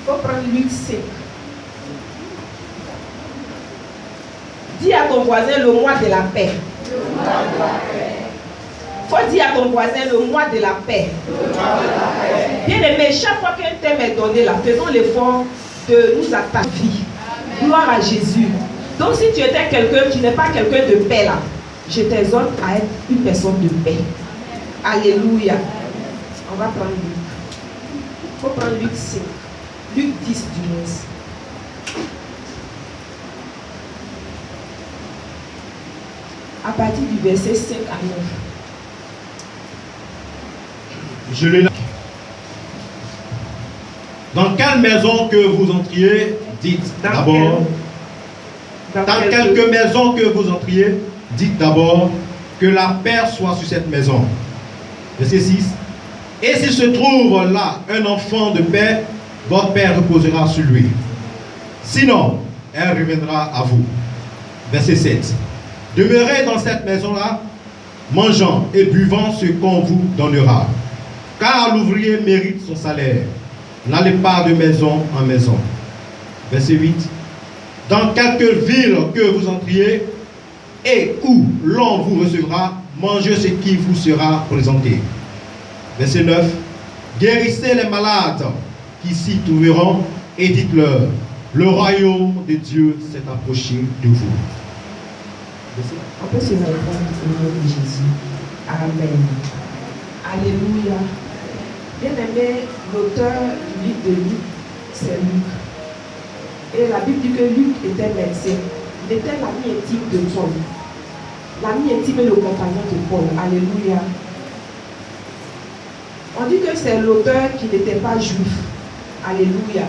faut prendre Luc 5. Dis à ton voisin le mois de la paix. Le mois de la paix. Faut dire à ton voisin le mois de la paix. Le mois de la paix. Bien aimé, chaque fois qu'un thème est donné là, faisons l'effort de nous attaquer. Gloire à Jésus. Donc si tu étais quelqu'un, tu n'es pas quelqu'un de paix là, je t'exhorte à être une personne de paix. Alléluia. On va prendre Luc. Il faut prendre Luc 5. Luc 10 du moins. À partir du verset 5 à 9. Je l'ai là. Dans quelle maison que vous entriez, dites d'abord. Dans quelque maison que vous entriez, dites d'abord que la paix soit sur cette maison. Verset 6. Et s'il se trouve là un enfant de paix, votre Père reposera sur lui. Sinon, elle reviendra à vous. Verset 7. Demeurez dans cette maison-là, mangeant et buvant ce qu'on vous donnera. Car l'ouvrier mérite son salaire. N'allez pas de maison en maison. Verset 8. Dans quelque ville que vous entriez et où l'on vous recevra, mangez ce qui vous sera présenté. Verset 9. Guérissez les malades qui s'y trouveront et dites-leur, le royaume de Dieu s'est approché de vous. On peut se répondre au nom de Jésus. Amen. Alléluia. Bien aimé, l'auteur du livre de Luc, c'est Luc. Et la Bible dit que Luc était médecin. Il était l'ami intime de Paul. L'ami intime et le compagnon de Paul. Alléluia. On dit que c'est l'auteur qui n'était pas juif. Alléluia.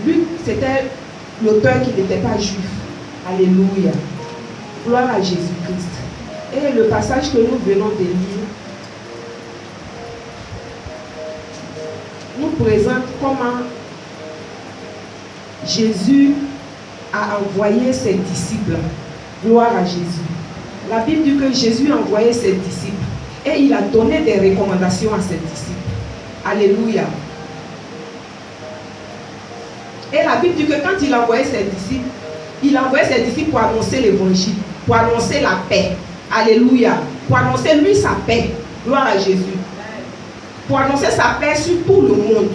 Luc, c'était l'auteur qui n'était pas juif. Alléluia. Gloire à Jésus-Christ. Et le passage que nous venons de lire nous présente comment Jésus a envoyé ses disciples. Gloire à Jésus. La Bible dit que Jésus a envoyé ses disciples et il a donné des recommandations à ses disciples. Alléluia. Et la Bible dit que quand il a envoyé ses disciples, il a envoyé ses disciples pour annoncer l'évangile, pour annoncer la paix. Alléluia. Pour annoncer lui sa paix. Gloire à Jésus. Pour annoncer sa paix sur tout le monde.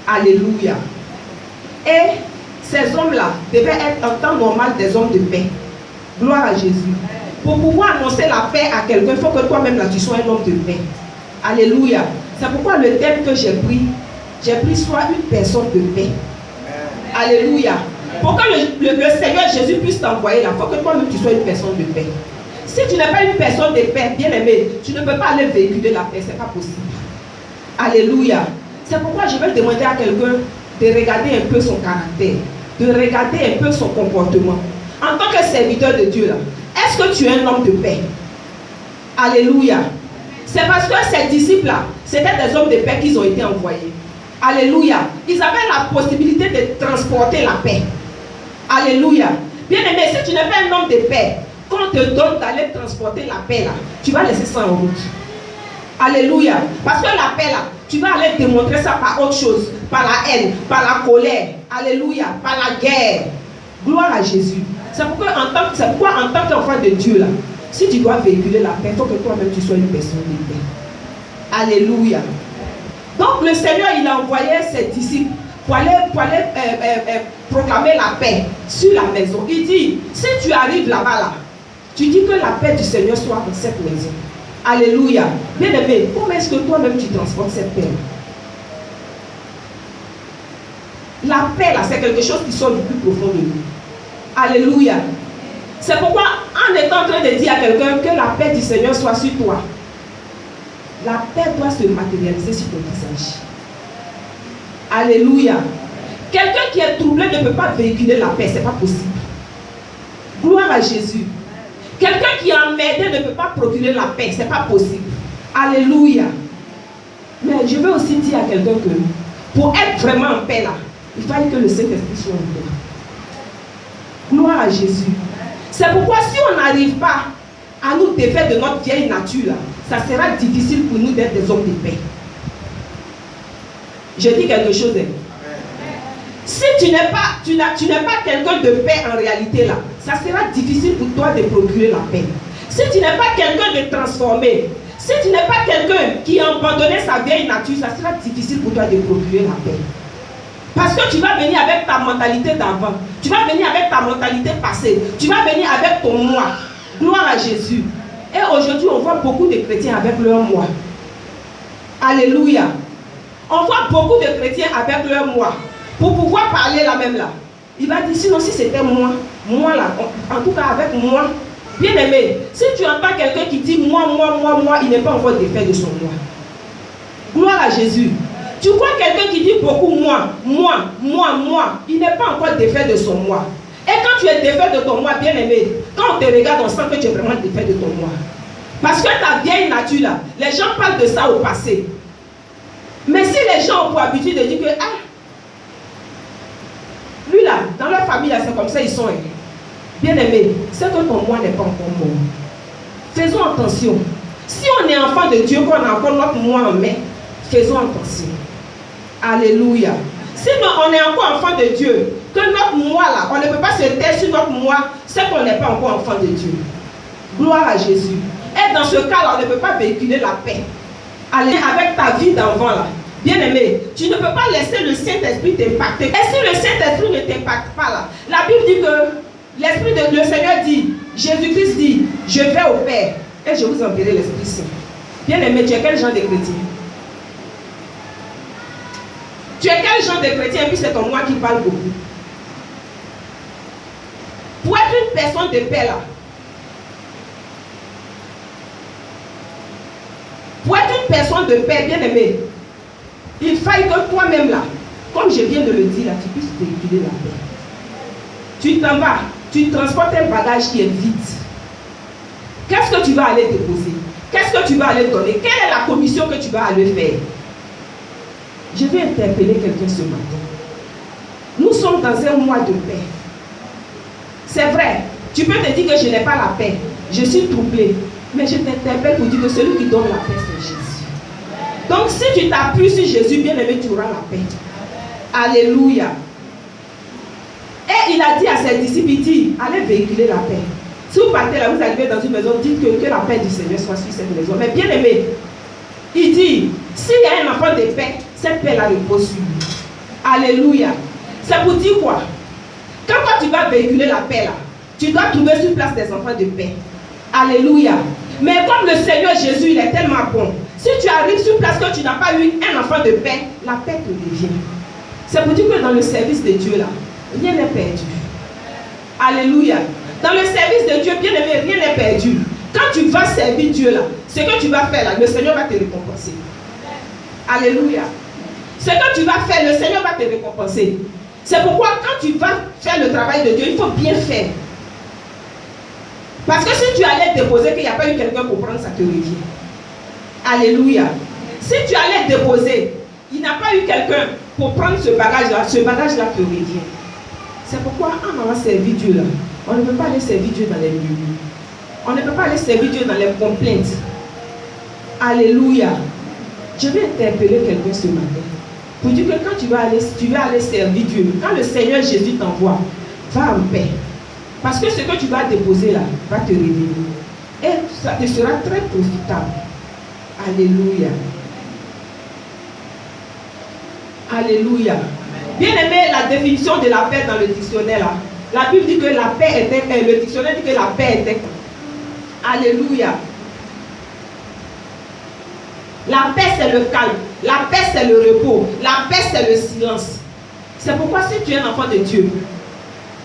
Alléluia. Et ces hommes-là devaient être en temps normal des hommes de paix. Gloire à Jésus. Pour pouvoir annoncer la paix à quelqu'un, il faut que toi-même là tu sois un homme de paix. Alléluia. C'est pourquoi le thème que j'ai pris sois une personne de paix. Alléluia. Pour que le Seigneur Jésus puisse t'envoyer là, il faut que toi-même tu sois une personne de paix. Si tu n'es pas une personne de paix, bien aimé, tu ne peux pas aller véhiculer la paix, ce n'est pas possible. Alléluia. C'est pourquoi je vais demander à quelqu'un de regarder un peu son caractère, de regarder un peu son comportement. En tant que serviteur de Dieu là, est-ce que tu es un homme de paix? Alléluia. C'est parce que ces disciples là, c'était des hommes de paix qu'ils ont été envoyés. Alléluia. Ils avaient la possibilité de transporter la paix. Alléluia. Bien aimé, si tu n'es pas un homme de paix, quand on te donne d'aller transporter la paix là, tu vas laisser ça en route. Alléluia. Parce que la paix là, tu vas aller démontrer ça par autre chose, par la haine, par la colère. Alléluia. Par la guerre. Gloire à Jésus. C'est pourquoi en tant qu'enfant de Dieu là, si tu dois véhiculer la paix, il faut que toi-même tu sois une personne de paix. Alléluia. Donc le Seigneur il a envoyé ses disciples pour aller proclamer la paix sur la maison. Il dit, si tu arrives là-bas là, tu dis que la paix du Seigneur soit dans cette maison. Alléluia. Bien aimé, comment est-ce que toi-même tu transportes cette paix? La paix là, c'est quelque chose qui sort du plus profond de nous. Alléluia. C'est pourquoi en étant en train de dire à quelqu'un que la paix du Seigneur soit sur toi, la paix doit se matérialiser sur ton visage. Alléluia. Quelqu'un qui est troublé ne peut pas véhiculer la paix, ce n'est pas possible. Gloire à Jésus. Quelqu'un qui est emmerdé ne peut pas procurer la paix, ce n'est pas possible. Alléluia. Mais je veux aussi dire à quelqu'un que pour être vraiment en paix là, il faut que le Saint-Esprit soit en toi. Gloire à Jésus. C'est pourquoi si on n'arrive pas à nous défaire de notre vieille nature là, ça sera difficile pour nous d'être des hommes de paix. Je dis quelque chose. Si tu n'es pas quelqu'un de paix en réalité là, ça sera difficile pour toi de procurer la paix. Si tu n'es pas quelqu'un de transformé, si tu n'es pas quelqu'un qui a abandonné sa vieille nature, ça sera difficile pour toi de procurer la paix. Parce que tu vas venir avec ta mentalité d'avant, tu vas venir avec ta mentalité passée, tu vas venir avec ton moi. Gloire à Jésus. Et aujourd'hui, on voit beaucoup de chrétiens avec leur moi. Alléluia. On voit beaucoup de chrétiens avec leur moi. Pour pouvoir parler là même là, il va dire, sinon si c'était moi là, en tout cas avec moi, bien aimé, si tu entends quelqu'un qui dit moi, il n'est pas encore défait de son moi. Gloire à Jésus. Tu vois quelqu'un qui dit beaucoup moi, il n'est pas encore défait de son moi. Et quand tu es défait de ton moi, bien aimé, quand on te regarde, on sent que tu es vraiment défait de ton moi. Parce que ta vieille nature là, les gens parlent de ça au passé. Mais si les gens ont pour habitude de dire que, ah, lui là, dans leur famille là, c'est comme ça, ils sont. Bien aimé, c'est que ton moi n'est pas encore mort. Faisons attention. Si on est enfant de Dieu, qu'on a encore notre moi en main, faisons attention. Alléluia. Si on est encore enfant de Dieu, que notre moi là, on ne peut pas se taire sur notre moi, c'est qu'on n'est pas encore enfant de Dieu. Gloire à Jésus. Et dans ce cas-là, on ne peut pas véhiculer la paix. Allez, avec ta vie d'enfant là. Bien aimé, tu ne peux pas laisser le Saint-Esprit t'impacter. Et si le Saint-Esprit ne t'impacte pas là, la Bible dit que le Seigneur dit, Jésus-Christ dit, je vais au Père et je vous enverrai l'Esprit Saint. Bien aimé, tu es quel genre de chrétien? Tu es quel genre de chrétien? Et puis c'est ton moi qui parle beaucoup. Pour être une personne de paix là, pour être une personne de paix, bien aimé, il faille que toi-même là, comme je viens de le dire là, tu puisses véhiculer la paix. Tu t'en vas, tu transportes un bagage qui est vide. Qu'est-ce que tu vas aller déposer? Qu'est-ce que tu vas aller donner? Quelle est la commission que tu vas aller faire? Je vais interpeller quelqu'un ce matin. Nous sommes dans un mois de paix. C'est vrai, tu peux te dire que je n'ai pas la paix. Je suis troublé. Mais je t'interpelle pour dire que celui qui donne la paix, c'est Jésus. Donc si tu t'appuies sur Jésus, bien aimé, tu auras la paix. Alléluia. Et il a dit à ses disciples, il dit, allez véhiculer la paix. Si vous partez là, vous arrivez dans une maison, dites que la paix du Seigneur soit sur cette maison. Mais bien aimé, il dit, s'il y a un enfant de paix, cette paix-là repose sur lui. Alléluia. C'est pour dire quoi? Quand toi tu vas véhiculer la paix là, tu dois trouver sur place des enfants de paix. Alléluia. Mais comme le Seigneur Jésus, il est tellement bon, si tu arrives sur place que tu n'as pas eu un enfant de paix, la paix te revient. C'est pour dire que dans le service de Dieu là, rien n'est perdu. Alléluia. Dans le service de Dieu, bien aimé, rien n'est perdu. Quand tu vas servir Dieu là, ce que tu vas faire là, le Seigneur va te récompenser. Alléluia. Ce que tu vas faire, le Seigneur va te récompenser. C'est pourquoi quand tu vas faire le travail de Dieu, il faut bien faire. Parce que si tu allais déposer qu'il n'y a pas eu quelqu'un pour prendre, ça te revient. Alléluia. Si tu allais déposer, il n'y a pas eu quelqu'un pour prendre ce bagage-là te revient. C'est pourquoi en allant servir Dieu là, on ne peut pas aller servir Dieu dans les murmures. On ne peut pas aller servir Dieu dans les complaintes. Alléluia. Je vais interpeller quelqu'un ce matin pour dire que quand tu vas aller servir Dieu, quand le Seigneur Jésus t'envoie, va en paix. Parce que ce que tu vas déposer là va te révéler. Et ça te sera très profitable. Alléluia. Alléluia. Bien aimé, la définition de la paix dans le dictionnaire là. La Bible dit que la paix était, le dictionnaire dit que la paix était. Alléluia. La paix c'est le calme. La paix c'est le repos. La paix c'est le silence. C'est pourquoi si tu es un enfant de Dieu,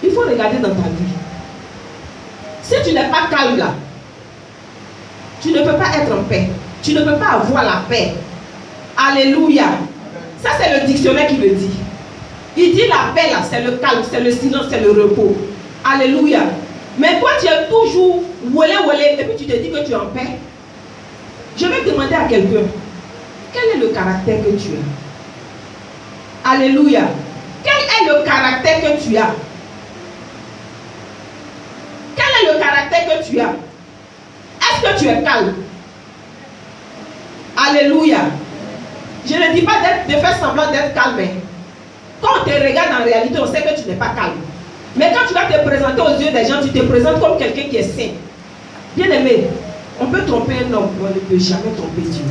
il faut regarder dans ta vie. Si tu n'es pas calme là, tu ne peux pas être en paix. Tu ne peux pas avoir la paix. Alléluia. Ça c'est le dictionnaire qui le dit. Il dit la paix là, c'est le calme, c'est le silence, c'est le repos. Alléluia. Mais toi tu es toujours wolé et puis tu te dis que tu es en paix. Je vais demander à quelqu'un, quel est le caractère que tu as? Alléluia. Quel est le caractère que tu as? Quel est le caractère que tu as? Est-ce que tu es calme? Alléluia. Je ne dis pas de faire semblant d'être calme. Quand on te regarde en réalité, on sait que tu n'es pas calme. Mais quand tu vas te présenter aux yeux des gens, tu te présentes comme quelqu'un qui est saint. Bien aimé, on peut tromper un homme, mais on ne peut jamais tromper Dieu.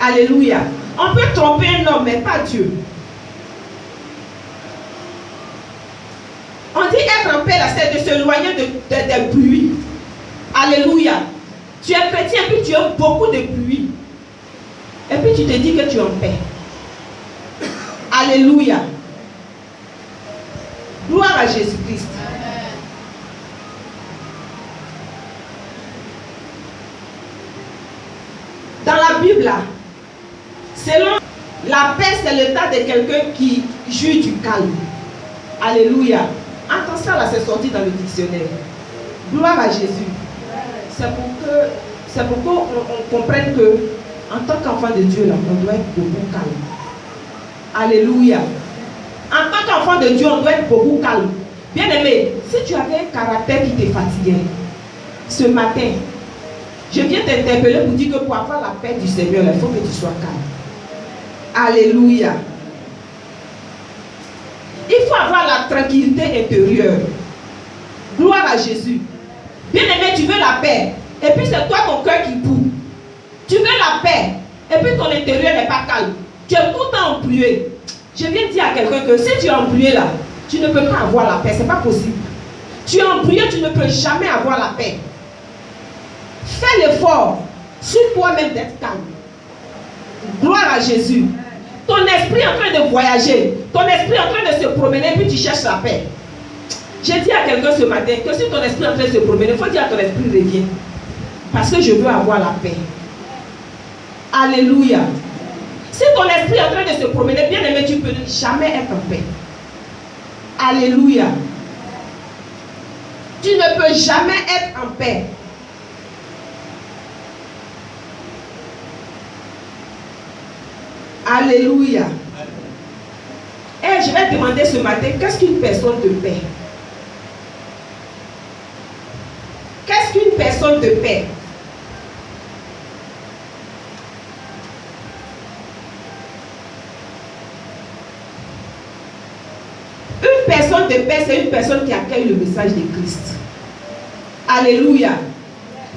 Alléluia. On peut tromper un homme, mais pas Dieu. On dit être en paix, c'est de s'éloigner des pluies. Alléluia. Tu es chrétien et puis tu as beaucoup de pluie. Et puis tu te dis que tu es en paix. Alléluia. Gloire à Jésus-Christ. Dans la Bible, là, selon la paix, c'est l'état de quelqu'un qui jouit du calme. Alléluia. Entends ça là, c'est sorti dans le dictionnaire. Gloire à Jésus. C'est pour qu'on comprenne que, en tant qu'enfant de Dieu, là, on doit être beaucoup calme. Alléluia. En tant qu'enfant de Dieu, on doit être beaucoup calme. Bien aimé, si tu avais un caractère qui te fatiguait, ce matin, je viens t'interpeller pour dire que pour avoir la paix du Seigneur, il faut que tu sois calme. Alléluia. Il faut avoir la tranquillité intérieure. Gloire à Jésus. Bien aimé, tu veux la paix. Et puis c'est toi ton cœur qui boue. Tu veux la paix. Et puis ton intérieur n'est pas calme. Tu es tout le temps embrûlé. Je viens dire à quelqu'un que si tu es embrûlé là, tu ne peux pas avoir la paix. Ce n'est pas possible. Tu es embrûlé, tu ne peux jamais avoir la paix. Fais l'effort sur toi-même d'être calme. Gloire à Jésus. Ton esprit est en train de voyager. Ton esprit est en train de se promener, puis tu cherches la paix. J'ai dit à quelqu'un ce matin que si ton esprit est en train de se promener, il faut dire à ton esprit, reviens. Parce que je veux avoir la paix. Alléluia. Si ton esprit est en train de se promener, bien aimé, tu ne peux jamais être en paix. Alléluia. Tu ne peux jamais être en paix. Alléluia. Et je vais demander ce matin, qu'est-ce qu'une personne de paix? Qu'est-ce qu'une personne de paix? Une personne de paix, c'est une personne qui accueille le message de Christ. Alléluia.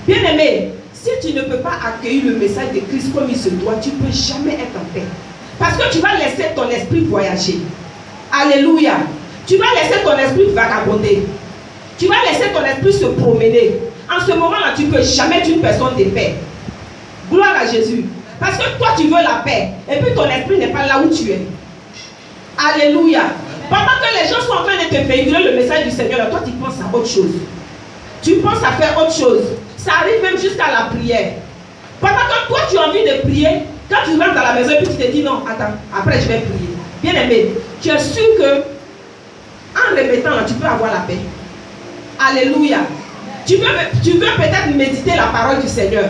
Bien aimé, si tu ne peux pas accueillir le message de Christ comme il se doit, tu ne peux jamais être en paix. Parce que tu vas laisser ton esprit voyager. Alléluia. Tu vas laisser ton esprit vagabonder. Tu vas laisser ton esprit se promener. En ce moment-là, tu ne peux jamais être une personne de paix. Gloire à Jésus. Parce que toi, tu veux la paix. Et puis ton esprit n'est pas là où tu es. Alléluia. Pendant que les gens sont en train de te véhiculer le message du Seigneur, toi, tu penses à autre chose. Tu penses à faire autre chose. Ça arrive même jusqu'à la prière. Pendant que toi, tu as envie de prier, quand tu rentres dans la maison et puis tu te dis non, attends, après je vais prier. Bien aimé, tu es sûr que en répétant là, tu peux avoir la paix. Alléluia. Tu veux peut-être méditer la parole du Seigneur.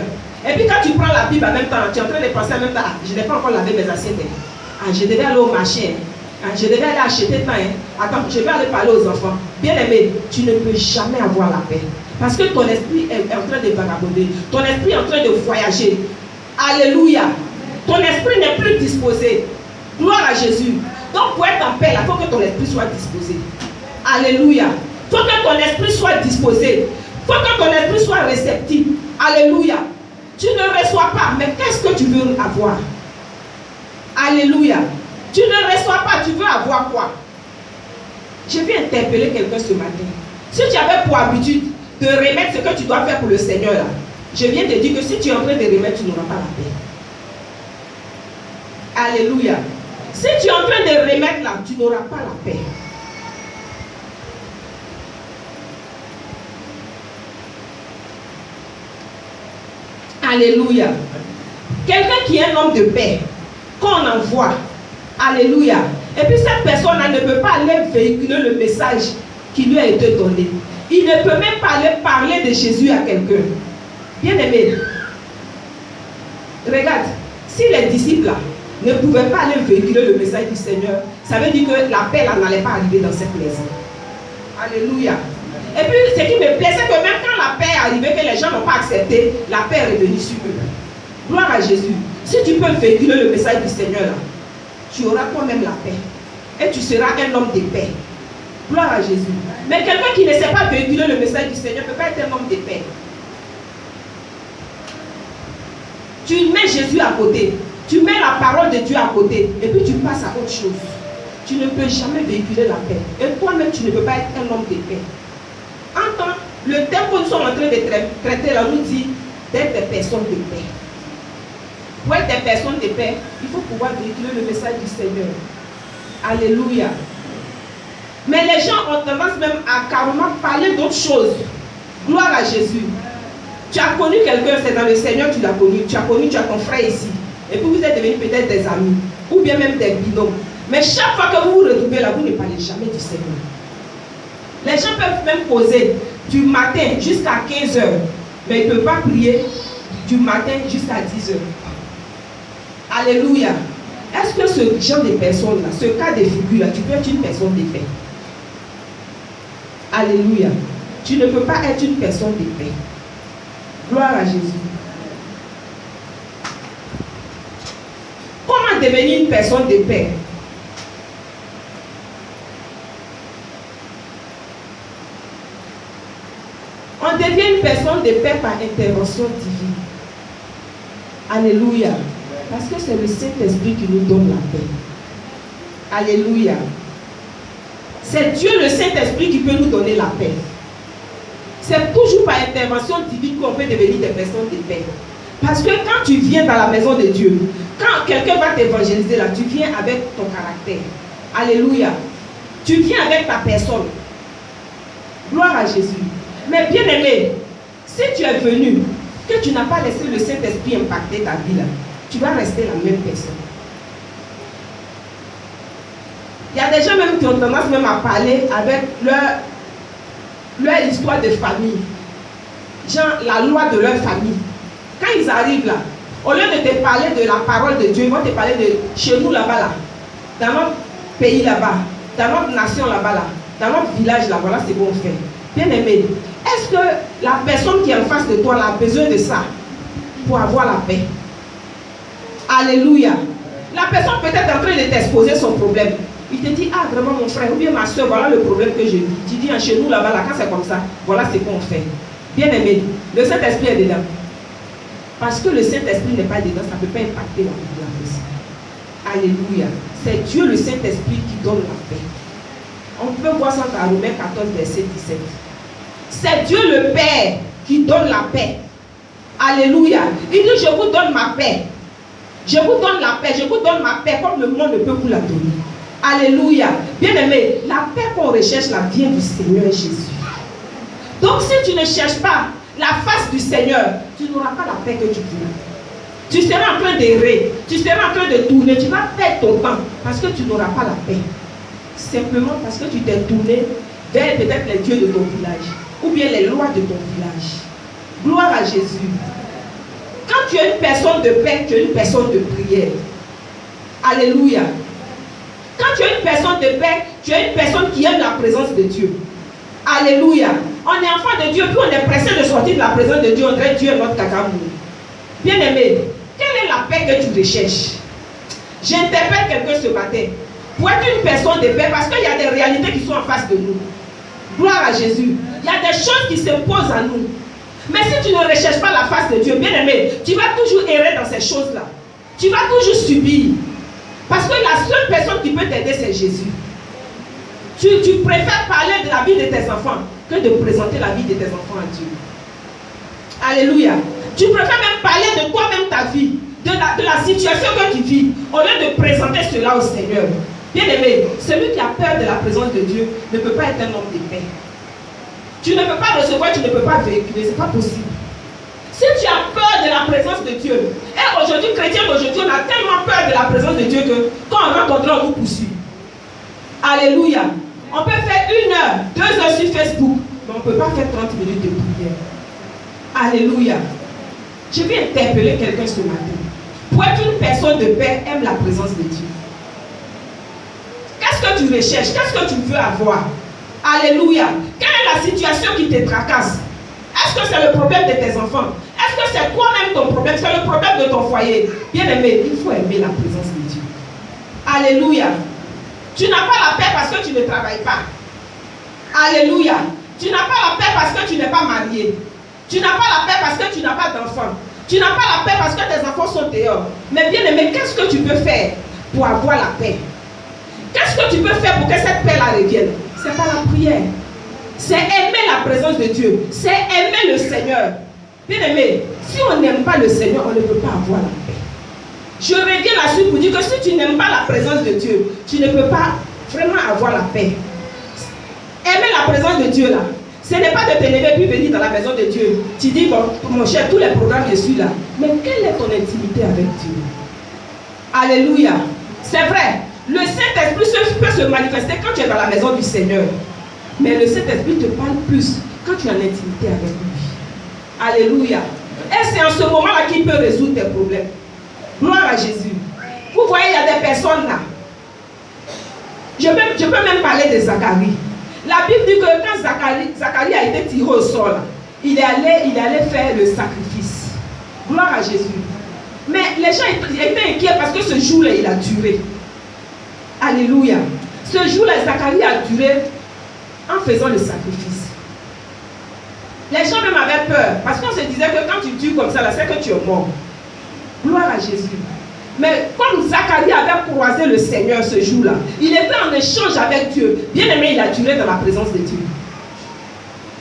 Et puis quand tu prends la Bible en même temps, tu es en train de penser en même temps, je n'ai pas encore lavé mes assiettes. Je devais aller au marché. Je devais aller acheter temps. Attends, je vais aller parler aux enfants. Bien aimé, tu ne peux jamais avoir la paix. Parce que ton esprit est en train de vagabonder. Ton esprit est en train de voyager. Alléluia. Ton esprit n'est plus disposé. Gloire à Jésus. Donc pour être en paix, il faut que ton esprit soit disposé. Alléluia. Il faut que ton esprit soit disposé. Il faut que ton esprit soit réceptif. Alléluia. Tu ne reçois pas, mais qu'est-ce que tu veux avoir? Alléluia. Tu ne reçois pas, tu veux avoir quoi? Je vais interpeller quelqu'un ce matin. Si tu avais pour habitude de remettre ce que tu dois faire pour le Seigneur, là, je viens te dire que si tu es en train de remettre, tu n'auras pas la paix. Alléluia. Si tu es en train de remettre là, tu n'auras pas la paix. Alléluia. Quelqu'un qui est un homme de paix, qu'on envoie, alléluia. Et puis cette personne-là ne peut pas aller véhiculer le message qui lui a été donné. Il ne peut même pas aller parler de Jésus à quelqu'un. Bien aimé, regarde, si les disciples là, ne pouvaient pas aller véhiculer le message du Seigneur, ça veut dire que la paix là n'allait pas arriver dans cette maison. Alléluia. Et puis ce qui me plaît, c'est que même quand la paix est arrivée, que les gens n'ont pas accepté, la paix est revenue sur eux. Gloire à Jésus. Si tu peux véhiculer le message du Seigneur là, tu auras toi-même la paix. et tu seras un homme de paix. Gloire à Jésus. Mais quelqu'un qui ne sait pas véhiculer le message du Seigneur ne peut pas être un homme de paix. Tu mets Jésus à côté, tu mets la parole de Dieu à côté, et puis tu passes à autre chose. Tu ne peux jamais véhiculer la paix. Et toi-même, tu ne peux pas être un homme de paix. Entends, le thème que nous sommes en train de traiter là nous dit d'être des personnes de paix. Pour être des personnes de paix, il faut pouvoir véhiculer le message du Seigneur. Alléluia. Mais les gens ont tendance même à carrément parler d'autres choses. Gloire à Jésus. Tu as connu quelqu'un, c'est dans le Seigneur, tu l'as connu. Tu as ton frère ici. Et puis vous êtes devenus peut-être des amis. Ou bien même des binômes. Mais chaque fois que vous vous retrouvez là, vous ne parlez jamais du Seigneur. Les gens peuvent même poser du matin jusqu'à 15 heures. Mais ils ne peuvent pas prier du matin jusqu'à 10 heures. Alléluia. Est-ce que ce genre de personnes-là, ce cas de figure-là, tu peux être une personne de paix? Alléluia. Tu ne peux pas être une personne de paix. Gloire à Jésus. Comment devenir une personne de paix? On devient une personne de paix par intervention divine. Alléluia. Parce que c'est le Saint-Esprit qui nous donne la paix. Alléluia. C'est Dieu le Saint-Esprit qui peut nous donner la paix. C'est toujours par intervention divine qu'on peut devenir des personnes de paix. Parce que quand tu viens dans la maison de Dieu, quand quelqu'un va t'évangéliser là, tu viens avec ton caractère. Alléluia. Tu viens avec ta personne. Gloire à Jésus. Mais bien aimé, si tu es venu, que tu n'as pas laissé le Saint-Esprit impacter ta vie là, tu vas rester la même personne. Il y a des gens même qui ont tendance même à parler avec leur histoire de famille. Genre la loi de leur famille. Quand ils arrivent là, au lieu de te parler de la parole de Dieu, ils vont te parler de chez nous là-bas là, dans notre pays là-bas, dans notre nation là-bas là, dans notre village là, voilà ce qu'on fait. Bien aimé, est-ce que la personne qui est en face de toi là, a besoin de ça pour avoir la paix? Alléluia. La personne peut-être en train de t'exposer son problème. Il te dit, ah vraiment mon frère, ou bien ma soeur, voilà le problème que j'ai vu. Tu dis, ah, chez nous là-bas, là, quand c'est comme ça, voilà ce qu'on fait. Bien aimé, le Saint-Esprit est dedans. Parce que le Saint-Esprit n'est pas dedans, ça ne peut pas impacter la vie de la personne. Alléluia. C'est Dieu le Saint-Esprit qui donne la paix. On peut voir ça dans Romains 14, verset 17. C'est Dieu le Père qui donne la paix. Alléluia. Il dit, je vous donne ma paix. Je vous donne la paix, je vous donne ma paix comme le monde ne peut vous la donner. Alléluia. Bien aimé, la paix qu'on recherche là vient du Seigneur Jésus. Donc si tu ne cherches pas la face du Seigneur, tu n'auras pas la paix que tu veux. Tu seras en train d'errer, tu seras en train de tourner, tu vas perdre ton temps parce que tu n'auras pas la paix. Simplement parce que tu t'es tourné vers peut-être les dieux de ton village ou bien les lois de ton village. Gloire à Jésus. Quand tu es une personne de paix, tu es une personne de prière. Alléluia. Quand tu es une personne de paix, tu es une personne qui aime la présence de Dieu. Alléluia. On est enfant de Dieu, puis on est pressé de sortir de la présence de Dieu. On dirait Dieu est notre cacamou. Bien aimé, quelle est la paix que tu recherches? J'interpelle quelqu'un ce matin. Pour être une personne de paix, parce qu'il y a des réalités qui sont en face de nous. Gloire à Jésus. Il y a des choses qui s'imposent à nous. Mais si tu ne recherches pas la face de Dieu, bien aimé, tu vas toujours errer dans ces choses-là. Tu vas toujours subir. Parce que la seule personne qui peut t'aider, c'est Jésus. Tu préfères parler de la vie de tes enfants que de présenter la vie de tes enfants à Dieu. Alléluia. Tu préfères même parler de toi-même, ta vie, de la situation que tu vis, au lieu de présenter cela au Seigneur. Bien aimé, celui qui a peur de la présence de Dieu ne peut pas être un homme de paix. Tu ne peux pas recevoir, tu ne peux pas véhiculer, ce n'est pas possible. Si tu as peur de la présence de Dieu, et aujourd'hui, chrétiens d'aujourd'hui, on a tellement peur de la présence de Dieu que quand on rencontre, on nous poursuit. Alléluia. On peut faire 1 heure, 2 heures sur Facebook, mais on ne peut pas faire 30 minutes de prière. Alléluia. Je vais interpeller quelqu'un ce matin. Pour être une personne de paix, aime la présence de Dieu. Qu'est-ce que tu recherches? Qu'est-ce que tu veux avoir? Alléluia. Quelle est la situation qui te tracasse? Est-ce que c'est le problème de tes enfants? Est-ce que c'est toi-même ton problème? C'est le problème de ton foyer? Bien aimé, il faut aimer la présence de Dieu. Alléluia. Tu n'as pas la paix parce que tu ne travailles pas. Alléluia. Tu n'as pas la paix parce que tu n'es pas marié. Tu n'as pas la paix parce que tu n'as pas d'enfants. Tu n'as pas la paix parce que tes enfants sont dehors. Mais bien aimé, qu'est-ce que tu peux faire pour avoir la paix? Qu'est-ce que tu peux faire pour que cette paix-là revienne? C'est pas la prière. C'est aimer la présence de Dieu. C'est aimer le Seigneur. Bien aimé, si on n'aime pas le Seigneur, on ne peut pas avoir la paix. Je reviens là-dessus pour dire que si tu n'aimes pas la présence de Dieu, tu ne peux pas vraiment avoir la paix. Aimer la présence de Dieu là, ce n'est pas de te lever puis venir dans la maison de Dieu. Tu dis, bon, mon cher, tous les programmes, je suis là. Mais quelle est ton intimité avec Dieu? Alléluia. C'est vrai, le Saint-Esprit peut se manifester quand tu es dans la maison du Seigneur. Mais le Saint-Esprit te parle plus quand tu es en intimité avec lui. Alléluia. Et c'est en ce moment-là qu'il peut résoudre tes problèmes. Gloire à Jésus. Vous voyez, il y a des personnes là. Je peux même parler de Zacharie. La Bible dit que quand Zacharie a été tiré au sol, il allait faire le sacrifice. Gloire à Jésus. Mais les gens étaient inquiets parce que ce jour-là, il a duré. Alléluia. Ce jour-là, Zacharie a duré en faisant le sacrifice. Les gens même avaient peur parce qu'on se disait que quand tu tues comme ça, c'est que tu es mort. Gloire à Jésus. Mais comme Zacharie avait croisé le Seigneur ce jour-là, il était en échange avec Dieu. Bien aimé, il a duré dans la présence de Dieu.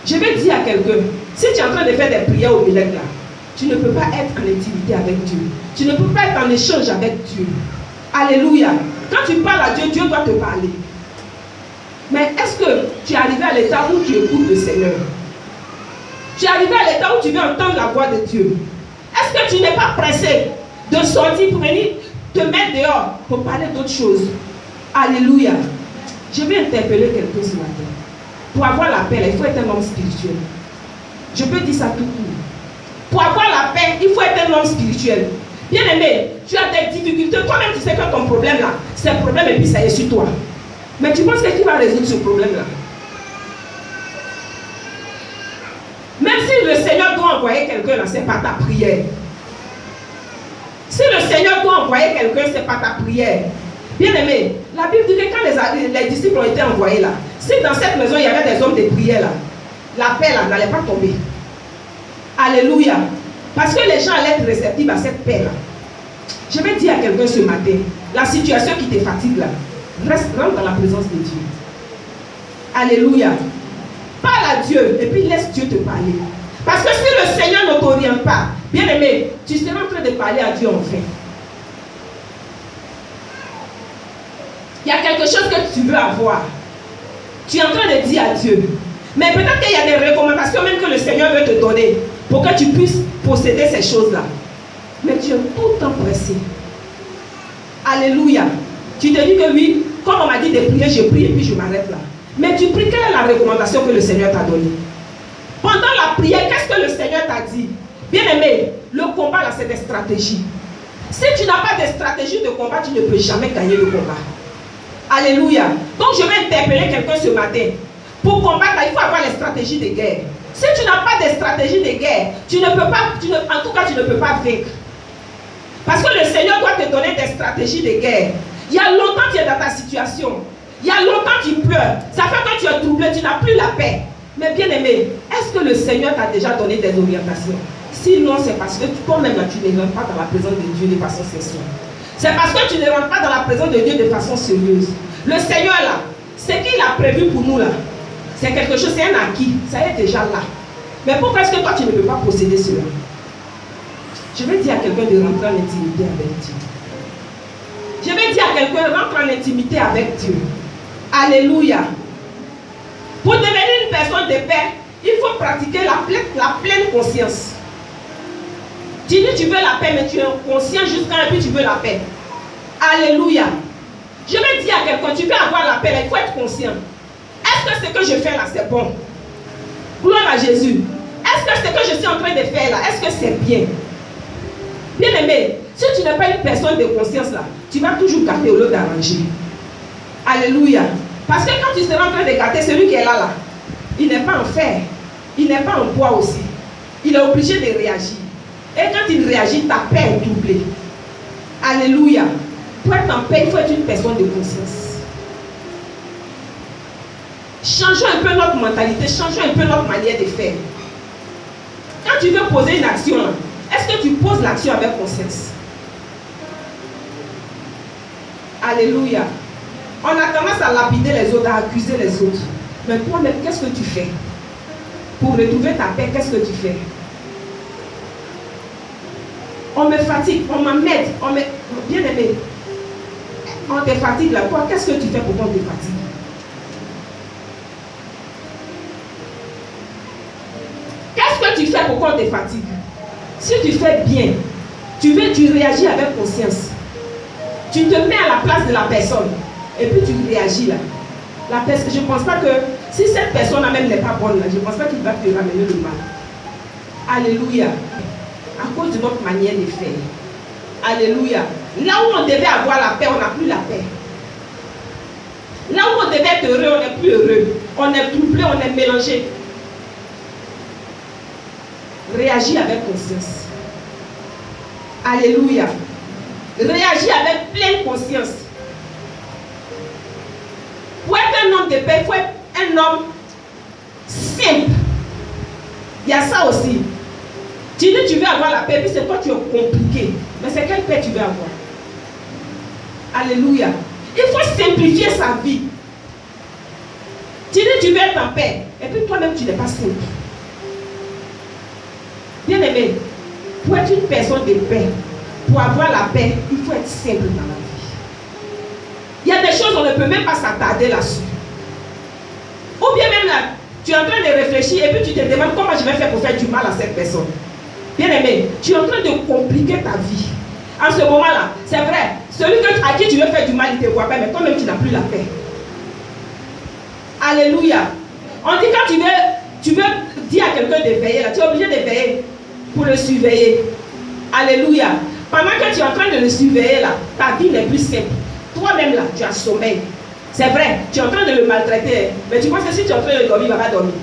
Je vais dire à quelqu'un, si tu es en train de faire des prières au millénaire là, tu ne peux pas être en intimité avec Dieu. Tu ne peux pas être en échange avec Dieu. Alléluia. Quand tu parles à Dieu, Dieu doit te parler. Mais est-ce que tu es arrivé à l'état où tu écoutes le Seigneur? Tu es arrivé à l'état où tu veux entendre la voix de Dieu? Est-ce que tu n'es pas pressé de sortir pour venir te mettre dehors pour parler d'autre chose? Alléluia. Je vais interpeller quelqu'un ce matin. Pour avoir la paix, il faut être un homme spirituel. Je peux dire ça tout court. Pour avoir la paix, il faut être un homme spirituel. Bien aimé, tu as des difficultés. Toi-même, tu sais que ton problème là, c'est un problème et puis ça est sur toi. Mais tu penses que qui va résoudre ce problème là? Même si le Seigneur doit envoyer quelqu'un là, c'est par ta prière. Si le Seigneur doit envoyer quelqu'un, c'est par ta prière. Bien aimé, la Bible dit que quand les disciples ont été envoyés là, si dans cette maison il y avait des hommes de prière là, la paix là n'allait pas tomber. Alléluia. Parce que les gens allaient être réceptifs à cette paix là. Je vais dire à quelqu'un ce matin, la situation qui te fatigue là, rentre dans la présence de Dieu. Alléluia. Parle à Dieu et puis laisse Dieu te parler. Parce que si le Seigneur ne t'oriente pas, bien aimé, tu seras en train de parler à Dieu en vain. Il y a quelque chose que tu veux avoir. Tu es en train de dire à Dieu. Mais peut-être qu'il y a des recommandations même que le Seigneur veut te donner pour que tu puisses posséder ces choses-là. Mais tu es tout le temps pressé. Alléluia. Tu te dis que oui, comme on m'a dit de prier, je prie et puis je m'arrête là. Mais tu pries, quelle est la recommandation que le Seigneur t'a donnée? Pendant la prière, qu'est-ce que le Seigneur t'a dit? Bien aimé, le combat là, c'est des stratégies. Si tu n'as pas de stratégie de combat, tu ne peux jamais gagner le combat. Alléluia. Donc je vais interpeller quelqu'un ce matin. Pour combattre, il faut avoir les stratégies de guerre. Si tu n'as pas de stratégie de guerre, tu ne peux pas, en tout cas, tu ne peux pas vaincre. Parce que le Seigneur doit te donner des stratégies de guerre. Il y a longtemps tu es dans ta situation. Il y a longtemps tu pleures. Ça fait que tu es troublé, tu n'as plus la paix. Mais bien aimé, est-ce que le Seigneur t'a déjà donné des orientations? Sinon, c'est parce que toi-même, tu ne rentres pas dans la présence de Dieu de façon sincère. C'est parce que tu ne rentres pas dans la présence de Dieu de façon sérieuse. Le Seigneur là, ce qu'il a prévu pour nous là, c'est quelque chose, c'est un acquis. Ça est déjà là. Mais pourquoi est-ce que toi, tu ne peux pas posséder cela? Je vais dire à quelqu'un de rentrer en intimité avec Dieu. Je vais dire à quelqu'un, rentre en intimité avec Dieu. Alléluia. Pour devenir une personne de paix, il faut pratiquer la pleine conscience. Tu dis tu veux la paix, mais tu es conscient jusqu'à un peu tu veux la paix. Alléluia. Je vais dire à quelqu'un, tu veux avoir la paix, il faut être conscient. Est-ce que ce que je fais là, c'est bon? Gloire à Jésus. Est-ce que ce que je suis en train de faire là, est-ce que c'est bien? Bien aimé, si tu n'es pas une personne de conscience là, tu vas toujours gâter au lieu d'arranger. Alléluia. Parce que quand tu seras en train de gâter, celui qui est là, il n'est pas en fer. Il n'est pas en bois aussi. Il est obligé de réagir. Et quand il réagit, ta paix est doublée. Alléluia. Pour être en paix, il faut être une personne de conscience. changeons un peu notre mentalité, changeons un peu notre manière de faire. Quand tu veux poser une action, est-ce que tu poses l'action avec conscience? Alléluia. On a tendance à lapider les autres, à accuser les autres. Mais toi-même, qu'est-ce que tu fais? Pour retrouver ta paix, qu'est-ce que tu fais? On me fatigue, on m'emmène, bien aimé, on te fatigue là. Toi, qu'est-ce que tu fais pour qu'on te fatigue? Qu'est-ce que tu fais pour qu'on te fatigue? Si tu fais bien, tu réagis avec conscience. Tu te mets à la place de la personne et puis tu réagis là. Je ne pense pas que si cette personne même n'est pas bonne là, je ne pense pas qu'il va te ramener le mal. Alléluia. À cause de notre manière de faire. Alléluia. Là où on devait avoir la paix, on n'a plus la paix. Là où on devait être heureux, on n'est plus heureux. On est troublé, on est mélangé. Réagis avec conscience. Alléluia. Réagis avec pleine conscience. Pour être un homme de paix, il faut être un homme simple. Il y a ça aussi. Tu dis tu veux avoir la paix, puis c'est toi tu es compliqué. Mais c'est quelle paix tu veux avoir? Alléluia. Il faut simplifier sa vie. Tu dis tu veux être en paix, et puis toi-même tu n'es pas simple. Bien aimé, pour être une personne de paix, pour avoir la paix, il faut être simple dans la vie. Il y a des choses on ne peut même pas s'attarder là-dessus. Ou bien même là, tu es en train de réfléchir et puis tu te demandes comment je vais faire pour faire du mal à cette personne. Bien aimé, tu es en train de compliquer ta vie. En ce moment-là, c'est vrai, celui à qui tu veux faire du mal, il ne te voit pas, mais toi-même tu n'as plus la paix. Alléluia. On dit quand tu veux dire à quelqu'un de veiller, là, tu es obligé de veiller pour le surveiller. Alléluia. Pendant que tu es en train de le surveiller, là, ta vie n'est plus simple. Toi-même, là, tu as sommeil. C'est vrai, tu es en train de le maltraiter, mais tu penses que si tu es en train de dormir, il ne va pas dormir.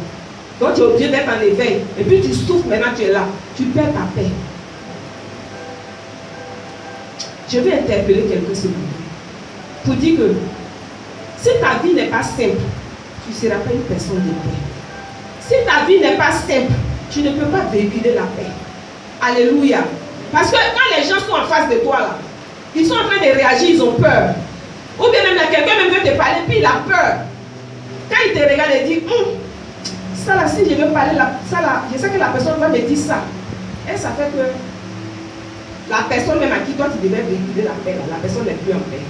Donc tu es obligé d'être en éveil. Et puis tu souffres, maintenant tu es là. Tu perds ta paix. Je vais interpeller quelqu'un ce moment pour dire que si ta vie n'est pas simple, tu ne seras pas une personne de paix. Si ta vie n'est pas simple, tu ne peux pas véhiculer la paix. Alléluia. Parce que quand les gens sont en face de toi, là, ils sont en train de réagir, ils ont peur. Ou bien même là, quelqu'un même veut te parler, puis il a peur. Quand il te regarde et dit, ça là, si je veux parler, ça là, je sais que la personne va me dire ça. Et ça fait que la personne même à qui toi tu devais véhiculer la paix, là, la personne n'est plus en paix.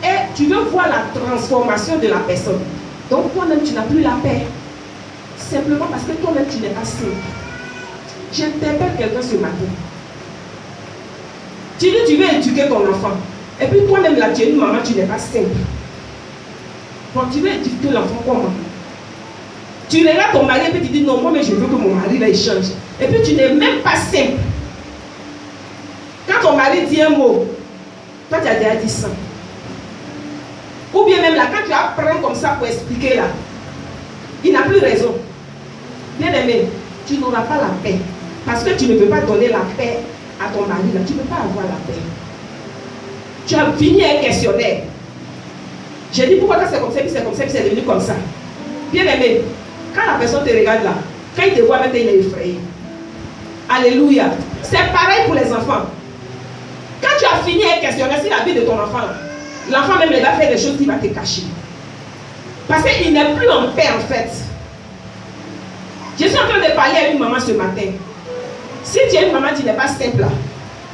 Et tu veux voir la transformation de la personne. Donc toi-même tu n'as plus la paix. Simplement parce que toi-même tu n'es pas simple. J'interpelle quelqu'un ce matin. Tu dis tu veux éduquer ton enfant. Et puis toi-même là tu es une maman, tu n'es pas simple. Donc tu veux éduquer l'enfant comment? Tu regardes ton mari et puis tu dis non, moi mais je veux que mon mari là il change. Et puis tu n'es même pas simple. Quand ton mari dit un mot, toi tu as déjà dit ça. Ou bien même là, quand tu apprends comme ça pour expliquer là, il n'a plus raison. Bien aimé, tu n'auras pas la paix. Parce que tu ne peux pas donner la paix à ton mari là. Tu ne peux pas avoir la paix. Tu as fini un questionnaire. J'ai dit pourquoi c'est comme ça, puis c'est comme ça, puis c'est devenu comme ça. Bien aimé, quand la personne te regarde là, quand il te voit maintenant, il est effrayé. Alléluia. C'est pareil pour les enfants. Quand tu as fini un questionnaire sur la vie de ton enfant, l'enfant même il va faire des choses qu'il va te cacher. Parce qu'il n'est plus en paix en fait. Je suis en train de parler à une maman ce matin. Si tu es une maman qui n'est pas simple là,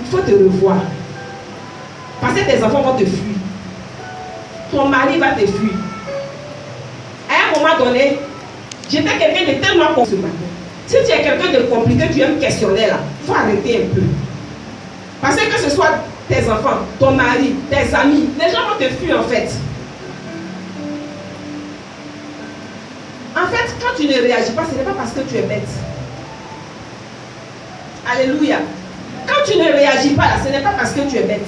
il faut te revoir. Parce que tes enfants vont te fuir. Ton mari va te fuir. À un moment donné, j'étais quelqu'un de tellement compliqué ce matin. Si tu es quelqu'un de compliqué, tu aimes questionner là, il faut arrêter un peu. Parce que ce soit tes enfants, ton mari, tes amis, les gens vont te fuir en fait. En fait, quand tu ne réagis pas, ce n'est pas parce que tu es bête. Alléluia. Quand tu ne réagis pas là, ce n'est pas parce que tu es bête.